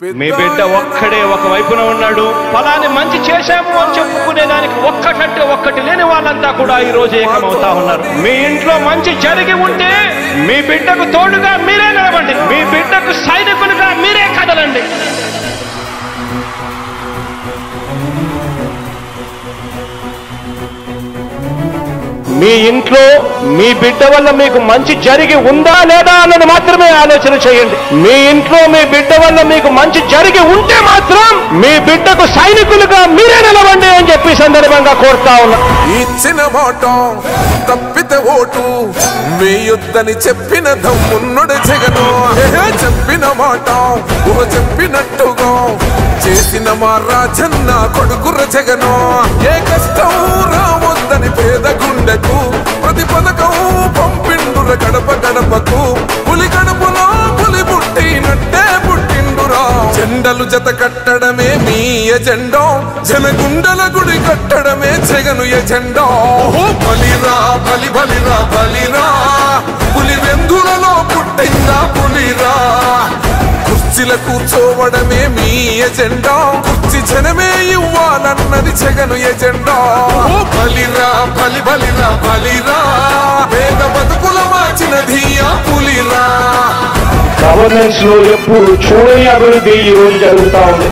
మీ బిడ్డ ఒక్కడే ఒక వైపున ఉన్నాడు. ఫలాని మంచి చేశాము అని చెప్పుకునేదానికి ఒక్కటంటే ఒక్కటి లేని వాళ్ళంతా కూడా ఈ రోజు ఏకమవుతా ఉన్నారు. మీ ఇంట్లో మంచి జరిగి ఉంటే మీ బిడ్డకు తోడుగా మీరే నిలబండి, మీ బిడ్డకు సైనికులుగా మీరే కదలండి. మీ ఇంట్లో మీ బిడ్డ వల్ల మీకు మంచి జరిగి ఉందా లేదా అన్నది మాత్రమే ఆలోచన చేయండి. మీ ఇంట్లో మీ బిడ్డ వల్ల మీకు మంచి జరిగి ఉంటే మాత్రం మీ బిడ్డకు సైనికులుగా మీరే నిలవండి అని చెప్పి సందర్భంగా కోరుతా ఉన్నా. ఇచ్చిన మాట తప్పితే ఓటు వేయొద్దని చెప్పిన దమ్మున్నడు జగను. చెప్పిన మాట చెప్పినట్టుగా చేసిన మా రాజన్న కొడుకుర జగను. ఏ కష్టం రావద్దని పేద గుండెకు ప్రతి పథకం పంపిండుర గడప గడపకు. పులి గడపలో పులి పుట్టినట్టే పుట్టిండురా. జెండలు జత కట్టడమే మీ ఎజెండా, జనగుండల గుడి కట్టడమే జగను ఎజెండా. బలిరా బలి బలిరా బలిరా, పులి వెందులలో పుట్టిందా పులిరా. కుర్చీల కూర్చోవడమే మీ ఎజెండా, కుర్చీ జనమే ఇవ్వాలన్నది జగను ఎజెండా. బలిరా బలి బలిరా బలిరా, పేద బతుకుల మార్చినది ఆ పులిరా. గవర్నెన్స్ లో ఎప్పుడు చూడని అభివృద్ధి ఈ రోజు జరుగుతా ఉంది.